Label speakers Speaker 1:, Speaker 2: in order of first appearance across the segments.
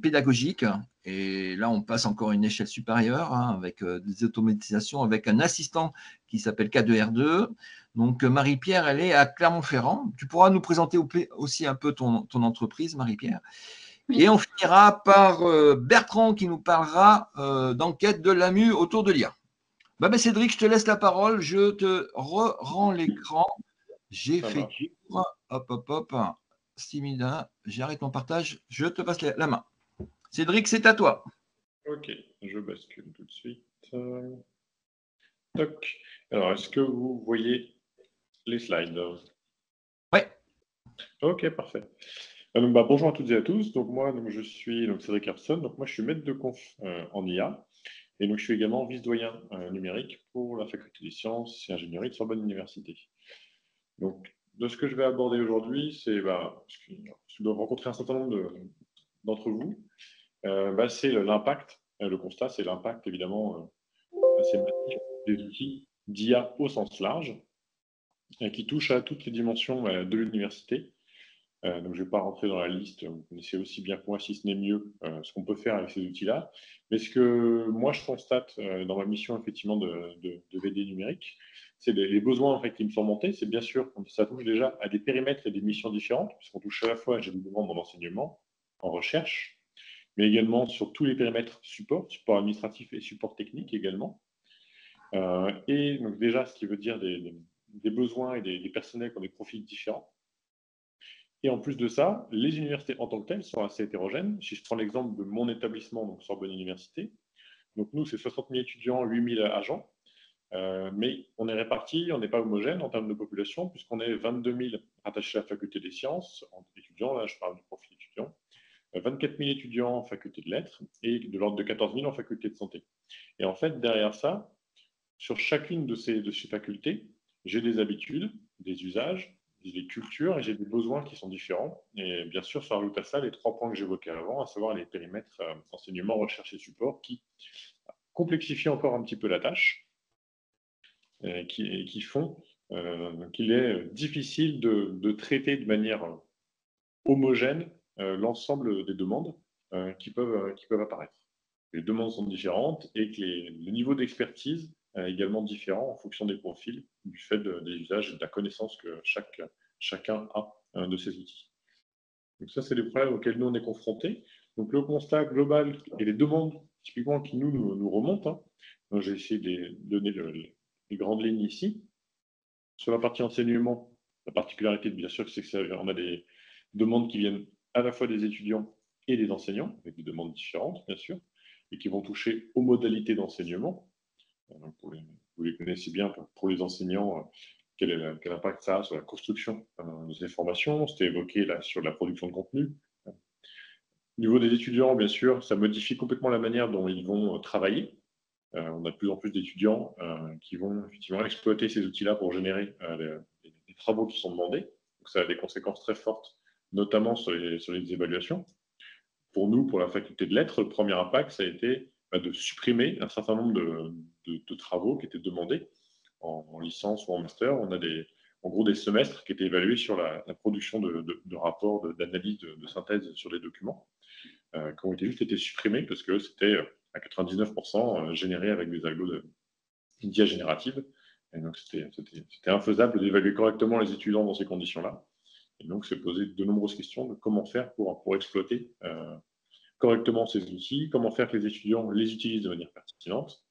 Speaker 1: pédagogique. Et là, on passe encore à une échelle supérieure hein, avec des automatisations, avec un assistant qui s'appelle K2R2. Donc, Marie-Pierre, elle est à Clermont-Ferrand. Tu pourras nous présenter aussi un peu ton entreprise, Marie-Pierre.
Speaker 2: Oui.
Speaker 1: Et on finira par Bertrand qui nous parlera d'enquête de l'AMU autour de l'IA. Cédric, je te laisse la parole. Je te rends l'écran. J'ai fait court. Hop. Stimida, j'arrête mon partage. Je te passe la main. Cédric, c'est à toi.
Speaker 3: Ok, je bascule tout de suite. Toc. Alors, est-ce que vous voyez les slides?
Speaker 1: Ouais.
Speaker 3: Ok, parfait. Bonjour à toutes et à tous. Donc, moi, je suis Cédric Herson. Donc, moi, je suis maître de conf en IA. Et donc, je suis également vice-doyen numérique pour la faculté des sciences et ingénierie de Sorbonne Université. Donc, de ce que je vais aborder aujourd'hui, c'est je dois rencontrer un certain nombre d'entre vous. C'est l'impact. Le constat, c'est l'impact, évidemment, assez massif des outils d'IA au sens large, qui touche à toutes les dimensions de l'université. Donc, je ne vais pas rentrer dans la liste, vous connaissez aussi bien que moi, si ce n'est mieux, ce qu'on peut faire avec ces outils-là. Mais ce que moi, je constate dans ma mission, effectivement, de VD numérique, c'est les besoins en fait, qui me sont montés. C'est bien sûr, ça touche déjà à des périmètres et des missions différentes, puisqu'on touche à la fois à des demandes dans l'enseignement, en recherche, mais également sur tous les périmètres support administratif et support technique également. Et donc déjà, ce qui veut dire des besoins et des personnels qui ont des profils différents. Et en plus de ça, les universités en tant que telles sont assez hétérogènes. Si je prends l'exemple de mon établissement, donc Sorbonne Université, donc nous, c'est 60 000 étudiants, 8 000 agents, mais on est répartis, on n'est pas homogène en termes de population, puisqu'on est 22 000 rattachés à la faculté des sciences, en étudiants, là je parle du profil étudiant, 24 000 étudiants en faculté de lettres, et de l'ordre de 14 000 en faculté de santé. Et en fait, derrière ça, sur chacune de ces facultés, j'ai des habitudes, des usages, des cultures et j'ai des besoins qui sont différents. Et bien sûr, ça rajoute à ça les 3 points que j'évoquais avant, à savoir les périmètres enseignement, recherche et support, qui complexifient encore un petit peu la tâche, qui font qu'il est difficile de traiter de manière homogène l'ensemble des demandes qui peuvent apparaître. Les demandes sont différentes et que le niveau d'expertise également différent en fonction des profils, du fait des usages et de la connaissance que chacun a de ces outils. Donc ça, c'est les problèmes auxquels nous, on est confrontés. Donc le constat global et les demandes typiquement qui nous remontent, donc j'ai essayé de donner les grandes lignes ici. Sur la partie enseignement, la particularité, bien sûr, c'est qu'on a des demandes qui viennent à la fois des étudiants et des enseignants, avec des demandes différentes, bien sûr, et qui vont toucher aux modalités d'enseignement. Vous les connaissez bien pour les enseignants, quel impact ça a sur la construction de ces formations. C'était évoqué là sur la production de contenu. Au niveau des étudiants, bien sûr, ça modifie complètement la manière dont ils vont travailler. On a de plus en plus d'étudiants qui vont effectivement exploiter ces outils-là pour générer les travaux qui sont demandés. Donc, ça a des conséquences très fortes, notamment sur les évaluations. Pour nous, pour la faculté de lettres, le premier impact, ça a été de supprimer un certain nombre de travaux qui étaient demandés en licence ou en master. On a en gros des semestres qui étaient évalués sur la production de rapports, d'analyse, de synthèse sur les documents, qui ont juste été supprimés parce que c'était à 99% généré avec des algos d'IA générative. Et donc, c'était infaisable d'évaluer correctement les étudiants dans ces conditions-là. Et donc, c'est poser de nombreuses questions de comment faire pour exploiter correctement ces outils, comment faire que les étudiants les utilisent de manière pertinente,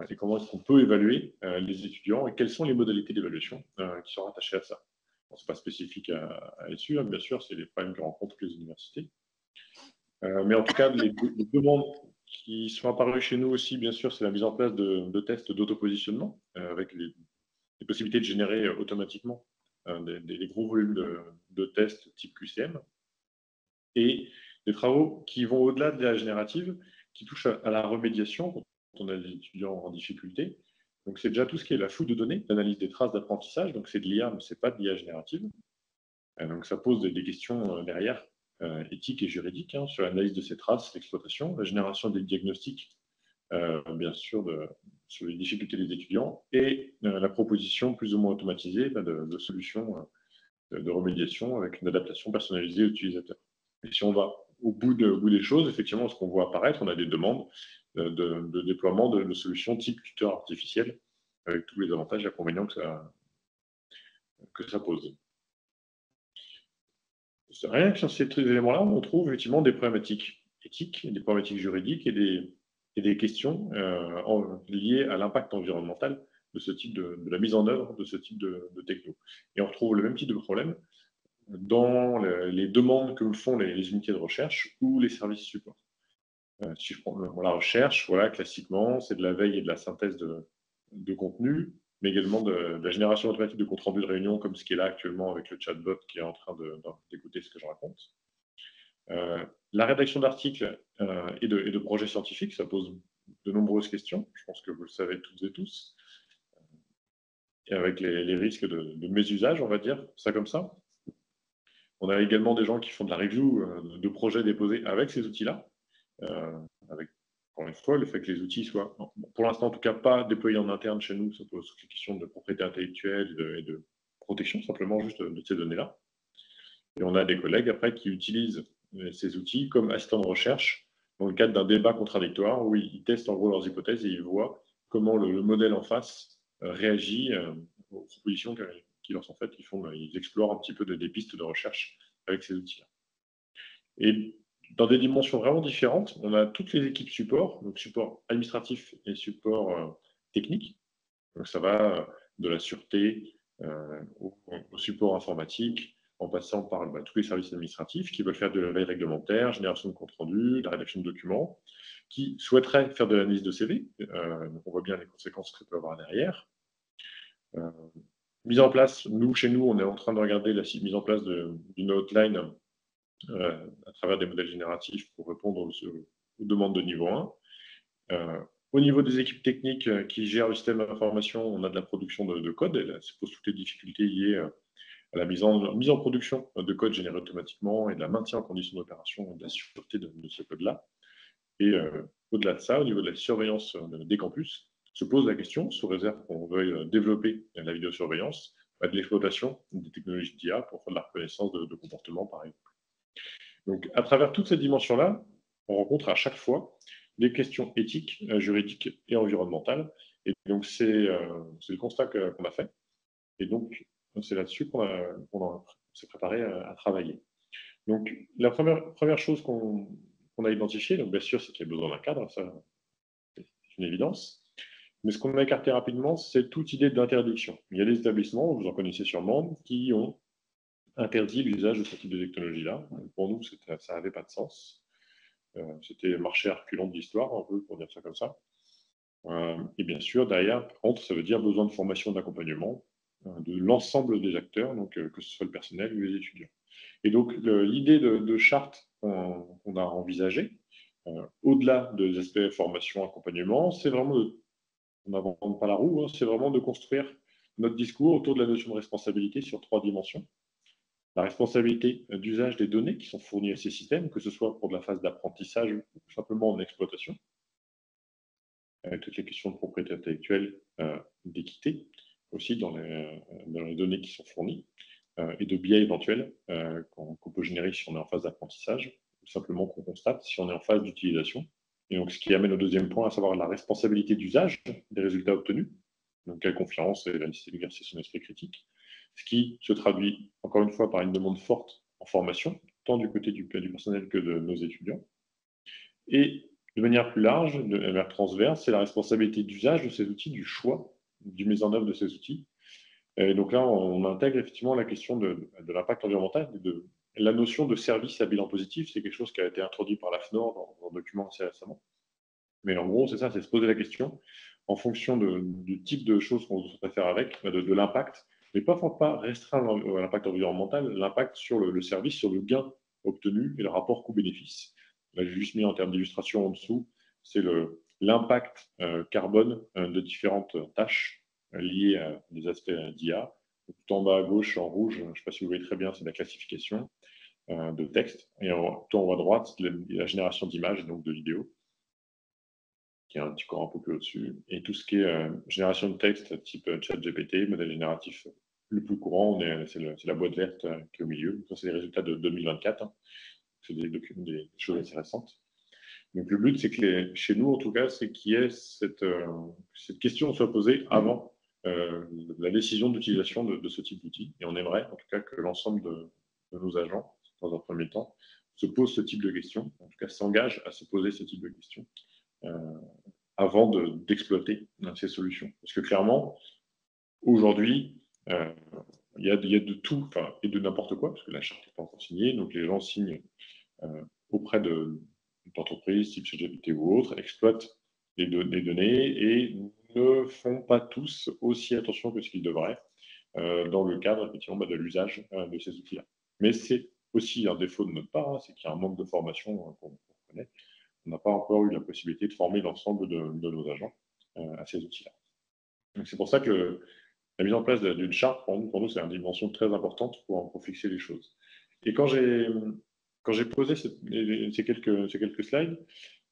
Speaker 3: et comment est-ce qu'on peut évaluer les étudiants et quelles sont les modalités d'évaluation qui sont rattachées à ça. Bon, ce n'est pas spécifique à là-dessus, bien sûr, c'est les problèmes que rencontrent les universités. Mais en tout cas, les demandes qui sont apparues chez nous aussi, bien sûr, c'est la mise en place de tests d'autopositionnement avec les possibilités de générer automatiquement des gros volumes de tests type QCM et des travaux qui vont au-delà de la générative, qui touchent à la remédiation quand on a des étudiants en difficulté. Donc, c'est déjà tout ce qui est la fouille de données, l'analyse des traces d'apprentissage. Donc, c'est de l'IA, mais ce n'est pas de l'IA générative. Donc, ça pose des questions derrière éthiques et juridiques sur l'analyse de ces traces, l'exploitation, la génération des diagnostics, bien sûr, sur les difficultés des étudiants, et la proposition plus ou moins automatisée de solutions de remédiation avec une adaptation personnalisée aux utilisateurs. Et si on va au bout des choses, effectivement, ce qu'on voit apparaître, on a des demandes de déploiement de solutions type tuteur artificiel, avec tous les avantages et inconvénients que ça pose. Rien que sur ces éléments-là, on trouve effectivement des problématiques éthiques, des problématiques juridiques et des questions liées à l'impact environnemental de ce type de la mise en œuvre de ce type de techno. Et on retrouve le même type de problème dans les demandes que me font les unités de recherche ou les services support. Si je prends la recherche, voilà, classiquement, c'est de la veille et de la synthèse de contenu, mais également de la génération automatique de compte rendu de réunion, comme ce qui est là actuellement avec le chatbot qui est en train d'écouter ce que je raconte. La rédaction d'articles et de projets scientifiques, ça pose de nombreuses questions, je pense que vous le savez toutes et tous, et avec les risques de mésusage, on va dire, ça comme ça. On a également des gens qui font de la review de projets déposés avec ces outils-là, avec, encore une fois, le fait que les outils soient, pour l'instant en tout cas, pas déployés en interne chez nous, ça pose toutes les questions de propriété intellectuelle et de protection, simplement juste de ces données-là. Et on a des collègues après qui utilisent ces outils comme assistants de recherche dans le cadre d'un débat contradictoire où ils testent en gros leurs hypothèses et ils voient comment le modèle en face réagit aux propositions qu'ils leur sont faites. Ils explorent un petit peu des pistes de recherche avec ces outils-là. Et dans des dimensions vraiment différentes, on a toutes les équipes support, donc support administratif et support technique. Donc ça va de la sûreté au support informatique, en passant par tous les services administratifs qui veulent faire de la veille réglementaire, génération de compte rendu, la rédaction de documents, qui souhaiteraient faire de l'analyse de CV. Donc on voit bien les conséquences que ça peut avoir derrière. Mise en place, chez nous, on est en train de regarder la mise en place d'une outline à travers des modèles génératifs pour répondre aux demandes de niveau 1. Au niveau des équipes techniques qui gèrent le système d'information, on a de la production de code. Et là, ça pose toutes les difficultés liées à la mise en production de code généré automatiquement et de la maintien en condition d'opération et de la sûreté de ce code-là. Et au-delà de ça, au niveau de la surveillance des campus, se pose la question, sous réserve qu'on veuille développer la vidéosurveillance, de l'exploitation des technologies d'IA pour faire de la reconnaissance de comportement, par exemple. Donc, à travers toutes ces dimensions-là, on rencontre à chaque fois des questions éthiques, juridiques et environnementales. Et donc, c'est le constat qu'on a fait. Et donc, c'est là-dessus qu'on s'est préparé à travailler. Donc, la première chose qu'on a identifiée, donc bien sûr, c'est qu'il y a besoin d'un cadre, ça, c'est une évidence. Mais ce qu'on a écarté rapidement, c'est toute idée d'interdiction. Il y a des établissements, vous en connaissez sûrement, qui ont interdit l'usage de ce type de technologie-là. Pour nous, ça n'avait pas de sens. C'était marché à reculons de l'histoire, un peu, pour dire ça comme ça. Et bien sûr, derrière, par contre, ça veut dire besoin de formation, d'accompagnement de l'ensemble des acteurs, donc que ce soit le personnel ou les étudiants. Et donc, l'idée de charte qu'on a envisagée, au-delà des aspects formation, accompagnement, c'est vraiment on n'invente pas la roue, hein, c'est vraiment de construire notre discours autour de la notion de responsabilité sur 3 dimensions. La responsabilité d'usage des données qui sont fournies à ces systèmes, que ce soit pour de la phase d'apprentissage ou simplement en exploitation, toutes les questions de propriété intellectuelle, d'équité aussi dans les données qui sont fournies, et de biais éventuels qu'on peut générer si on est en phase d'apprentissage, ou simplement qu'on constate si on est en phase d'utilisation. Et donc, ce qui amène au deuxième point, à savoir la responsabilité d'usage des résultats obtenus, donc quelle confiance et la nécessité d'exercer son esprit critique, ce qui se traduit, encore une fois, par une demande forte en formation, tant du côté du personnel que de nos étudiants. Et de manière plus large, de manière transverse, c'est la responsabilité d'usage de ces outils, du choix, du mise en œuvre de ces outils. Et donc là, on intègre effectivement la question de l'impact environnemental, de la notion de service à bilan positif. C'est quelque chose qui a été introduit par la FNOR dans un document assez récemment. Mais en gros, c'est ça, c'est se poser la question en fonction du type de choses qu'on souhaite faire avec, de l'impact, mais pas restreindre l'impact environnemental, l'impact sur le service, sur le gain obtenu et le rapport coût-bénéfice. Là, j'ai juste mis en termes d'illustration en dessous, c'est l'impact carbone de différentes tâches liées à des aspects d'IA. Tout en bas à gauche, en rouge, je ne sais pas si vous voyez très bien, c'est la classification de texte. Et tout en haut à droite, c'est la génération d'images et donc de vidéos, qui est un petit corps un peu plus au-dessus. Et tout ce qui est génération de texte type ChatGPT, modèle génératif le plus courant, c'est la boîte verte qui est au milieu. Ça, c'est les résultats de 2024. c'est des choses assez récentes. Donc le but, c'est que chez nous, en tout cas, c'est qu'il y ait cette question soit posée avant la décision d'utilisation de ce type d'outil. Et on aimerait, en tout cas, que l'ensemble de nos agents, dans un premier temps, se posent ce type de questions, en tout cas s'engagent à se poser ce type de questions avant d'exploiter ces solutions. Parce que clairement, aujourd'hui, il y a de tout, et de n'importe quoi, parce que la charte n'est pas encore signée, donc les gens signent auprès d'entreprises type ChatGPT ou autres, exploitent les données et ne font pas tous aussi attention que ce qu'ils devraient dans le cadre effectivement de l'usage de ces outils-là. Mais c'est aussi un défaut de notre part, c'est qu'il y a un manque de formation qu'on connaît. On n'a pas encore eu la possibilité de former l'ensemble de nos agents à ces outils-là. Donc c'est pour ça que la mise en place d'une charte, pour nous c'est une dimension très importante pour fixer les choses. Et quand j'ai posé ces quelques slides,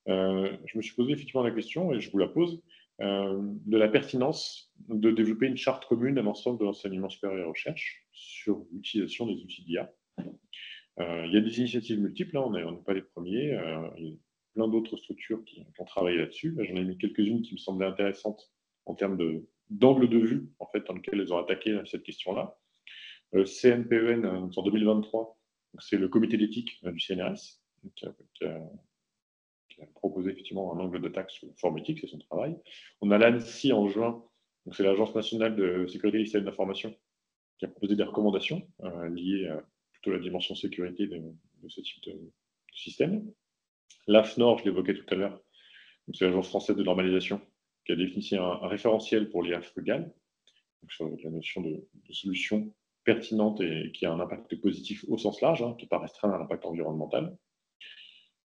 Speaker 3: je me suis posé effectivement la question, et je vous la pose, de la pertinence de développer une charte commune à l'ensemble de l'enseignement supérieur et recherche sur l'utilisation des outils d'IA. Il y a des initiatives multiples, on n'est pas les premiers. Il y a plein d'autres structures qui ont travaillé là-dessus. J'en ai mis quelques-unes qui me semblaient intéressantes en termes d'angle de vue, en fait, dans lequel elles ont attaqué cette question-là. CNPEN, en 2023, c'est le comité d'éthique du CNRS, qui a proposé effectivement un angle d'attaque sur forme éthique, c'est son travail. On a l'ANSSI en juin, c'est l'Agence nationale de sécurité des systèmes d'information, qui a proposé des recommandations liées plutôt à la dimension sécurité de ce type de système. L'AFNOR, je l'évoquais tout à l'heure, c'est l'Agence française de normalisation, qui a défini un référentiel pour l'IA frugale, sur la notion de solution pertinente et qui a un impact positif au sens large, qui n'est pas restreint à l'impact environnemental.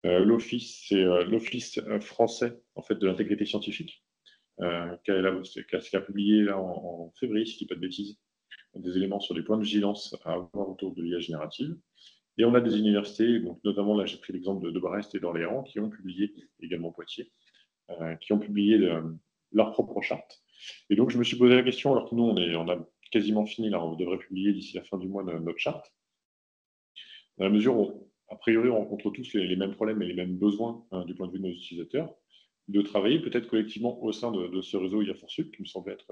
Speaker 3: L'Office, c'est l'Office français en fait, de l'intégrité scientifique, qui a publié là, en février, si je ne dis pas de bêtises, des éléments sur les points de vigilance à avoir autour de l'IA générative. Et on a des universités, donc notamment là j'ai pris l'exemple de Brest et d'Orléans, qui ont publié, également Poitiers, qui ont publié leur propre charte. Et donc je me suis posé la question, alors que nous on a quasiment fini, là on devrait publier d'ici la fin du mois notre charte, dans la mesure où a priori on rencontre tous les mêmes problèmes et les mêmes besoins du point de vue de nos utilisateurs, de travailler peut-être collectivement au sein de ce réseau IA for Sup, qui me semble être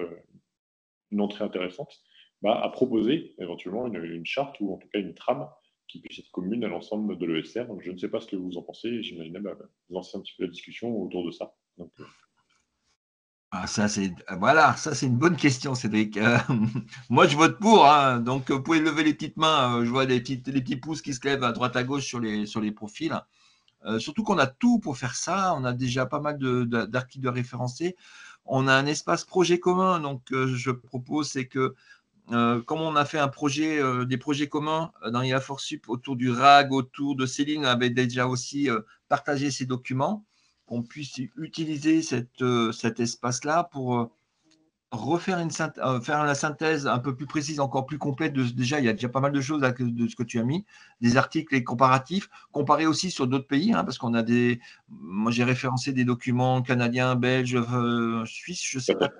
Speaker 3: une entrée intéressante, à proposer éventuellement une charte ou en tout cas une trame qui puisse être commune à l'ensemble de l'ESR. Donc, je ne sais pas ce que vous en pensez, j'imagine lancer un petit peu la discussion autour de ça. Donc,
Speaker 1: ça, c'est une bonne question, Cédric. Moi, je vote pour. Donc, vous pouvez lever les petites mains. Je vois les petits pouces qui se lèvent à droite à gauche sur les profils. Surtout qu'on a tout pour faire ça. On a déjà pas mal d'articles de référencés. On a un espace projet commun. Donc, je propose, c'est que comme on a fait des projets communs dans IA for Sup autour du RAG, autour de Céline, on avait déjà aussi partagé ces documents, qu'on puisse utiliser cet espace-là pour refaire faire la synthèse un peu plus précise, encore plus complète. Déjà, il y a déjà pas mal de choses de ce que tu as mis, des articles et comparatifs, comparer aussi sur d'autres pays, parce qu'on a moi j'ai référencé des documents canadiens, belges, suisses, je ne sais pas.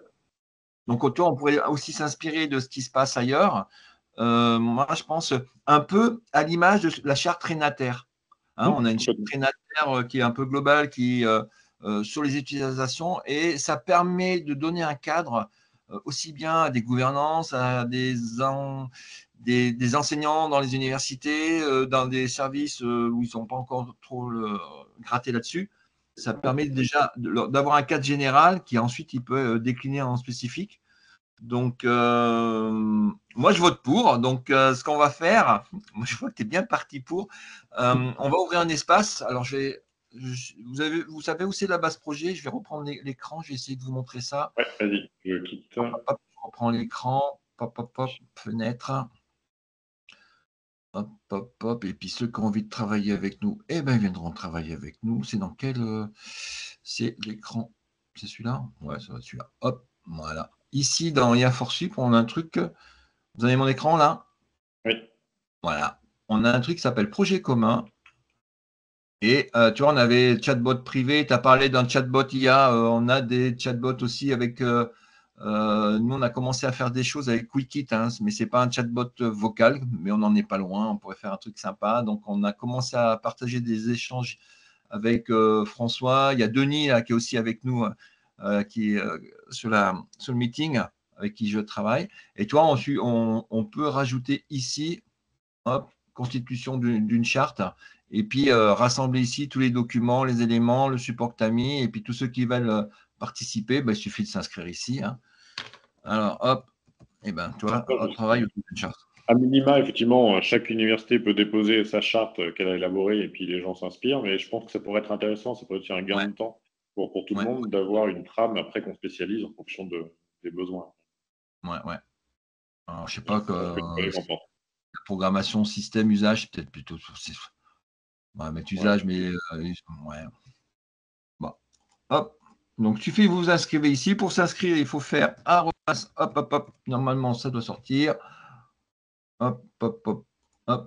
Speaker 1: Donc, autant on pourrait aussi s'inspirer de ce qui se passe ailleurs. Moi, je pense un peu à l'image de la charte Renater. On a une charte Renater qui est un peu globale, sur les utilisations, et ça permet de donner un cadre aussi bien à des gouvernances, à des enseignants dans les universités, dans des services où ils ne sont pas encore trop grattés là-dessus. Ça permet déjà d'avoir un cadre général qui ensuite il peut décliner en spécifique. Donc, moi, je vote pour. Donc, ce qu'on va faire, moi, je vois que tu es bien parti pour. On va ouvrir un espace. Alors, vous savez où c'est la base projet? Je vais reprendre l'écran. Je vais essayer de vous montrer ça.
Speaker 3: Ouais, vas-y, je quitte.
Speaker 1: Hop, je reprends l'écran. Hop, fenêtre. Hop. Et puis, ceux qui ont envie de travailler avec nous, ils viendront travailler avec nous. C'est dans quel. C'est l'écran. C'est celui-là? Ouais, ça va être celui-là. Hop, voilà. Ici, dans IA for Sup, on a un truc. Vous avez mon écran là?
Speaker 3: Oui.
Speaker 1: Voilà. On a un truc qui s'appelle projet commun. Et tu vois, on avait chatbot privé. Tu as parlé d'un chatbot IA. On a des chatbots aussi avec Nous, on a commencé à faire des choses avec Quickit, hein, mais ce n'est pas un chatbot vocal, mais on n'en est pas loin. On pourrait faire un truc sympa. Donc, on a commencé à partager des échanges avec François. Il y a Denis là, qui est aussi avec nous, qui est sur le meeting avec qui je travaille. Et toi, on peut rajouter ici, hop, constitution d'une charte, et puis rassembler ici tous les documents, les éléments, le support que tu as mis, et puis tous ceux qui veulent participer, il suffit de s'inscrire ici. Hein. Alors, hop, et ben, toi, travail autour d'une charte.
Speaker 3: À minima, effectivement, chaque université peut déposer sa charte qu'elle a élaborée et puis les gens s'inspirent, mais je pense que ça pourrait être intéressant, ça pourrait être un gain de temps pour tout le monde d'avoir une trame après qu'on spécialise en fonction des besoins.
Speaker 1: Ouais. Alors, je ne sais pas que la programmation, système, usage, peut-être plutôt mettre usage, mais ouais. Bon, hop. Donc, il suffit de vous inscrire ici. Pour s'inscrire, il faut faire hop. Normalement, ça doit sortir. Hop,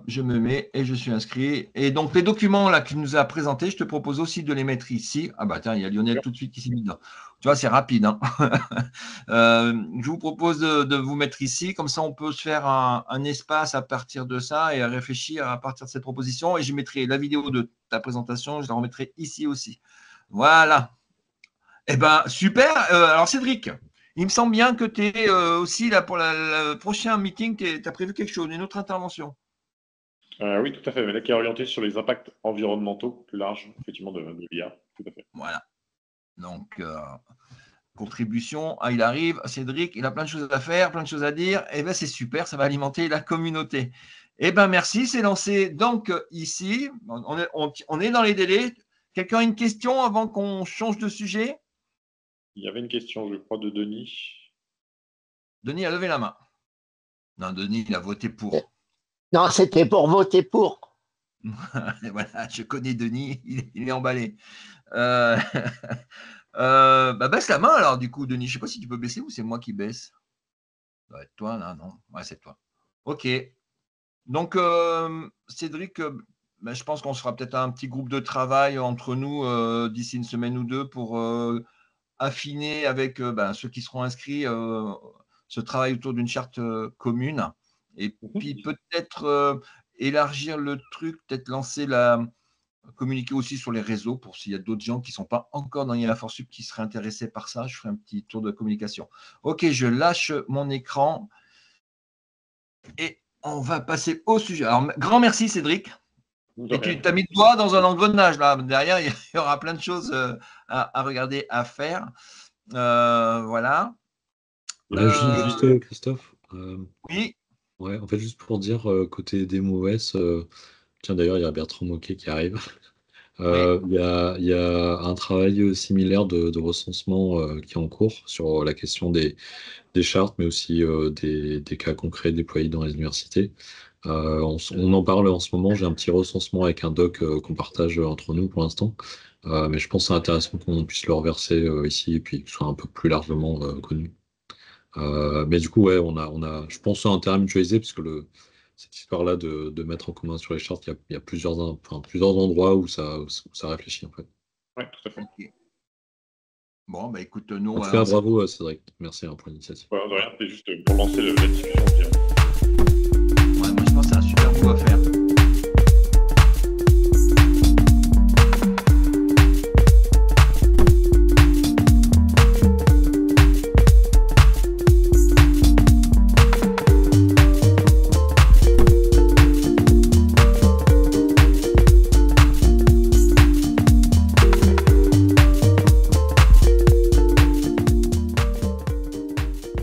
Speaker 1: je me mets et je suis inscrit. Et donc, les documents là qu'il nous a présentés, je te propose aussi de les mettre ici. Ah bah tiens, il y a Lionel tout de suite qui s'est mis dedans. Tu vois, c'est rapide. Hein. Je vous propose de vous mettre ici. Comme ça, on peut se faire un espace à partir de ça et à réfléchir à partir de cette proposition. Et je mettrai la vidéo de ta présentation, je la remettrai ici aussi. Voilà. Eh ben, super. Alors, Cédric, il me semble bien que tu es aussi là pour le prochain meeting, tu as prévu quelque chose, une autre intervention.
Speaker 3: Oui, tout à fait. Mais là, qui est orienté sur les impacts environnementaux plus larges, effectivement, de l'IA. Tout à fait.
Speaker 1: Voilà. Donc, contribution, il arrive, Cédric, il a plein de choses à faire, plein de choses à dire. Eh bien, c'est super, ça va alimenter la communauté. Eh bien, merci, c'est lancé. Donc, ici, on est dans les délais. Quelqu'un a une question avant qu'on change de sujet?
Speaker 3: Il y avait une question, je crois, de Denis.
Speaker 1: Denis a levé la main. Non, Denis, il a voté pour.
Speaker 2: Non, c'était pour voter pour.
Speaker 1: Voilà, je connais Denis, il est emballé. Baisse la main alors, du coup, Denis. Je ne sais pas si tu peux baisser ou c'est moi qui baisse. Ça doit être toi, là, non? Ouais, c'est toi. OK. Donc, Cédric, je pense qu'on sera peut-être un petit groupe de travail entre nous d'ici une semaine ou deux pour affiner avec ceux qui seront inscrits ce travail autour d'une charte commune. Et puis peut-être élargir le truc, peut-être communiquer aussi sur les réseaux pour s'il y a d'autres gens qui ne sont pas encore dans IA for Sup qui seraient intéressés par ça. Je ferai un petit tour de communication. OK, je lâche mon écran et on va passer au sujet. Alors, grand merci Cédric. Et tu t'as mis le doigt dans un engrenage là. Derrière, il y aura plein de choses à regarder, à faire. Voilà.
Speaker 4: Juste Christophe.
Speaker 1: Oui.
Speaker 4: Ouais, en fait, juste pour dire, côté DemoOS, tiens, d'ailleurs, il y a Bertrand Moquet qui arrive. Il y a un travail similaire de recensement qui est en cours sur la question des chartes, mais aussi des cas concrets déployés dans les universités. On en parle en ce moment. J'ai un petit recensement avec un doc qu'on partage entre nous pour l'instant. Mais je pense que c'est intéressant qu'on puisse le reverser ici et puis que ce soit un peu plus largement connu. Mais du coup, ouais, je pense à un terrain mutualisé parce que cette histoire-là de mettre en commun sur les chartes, il y a plusieurs endroits où ça réfléchit en fait.
Speaker 3: Oui, tout à fait.
Speaker 1: Okay. Bon, écoute, nous.
Speaker 4: En tout cas, bravo Cédric. Merci pour l'initiative.
Speaker 3: Ouais, de rien, c'est juste pour lancer la discussion.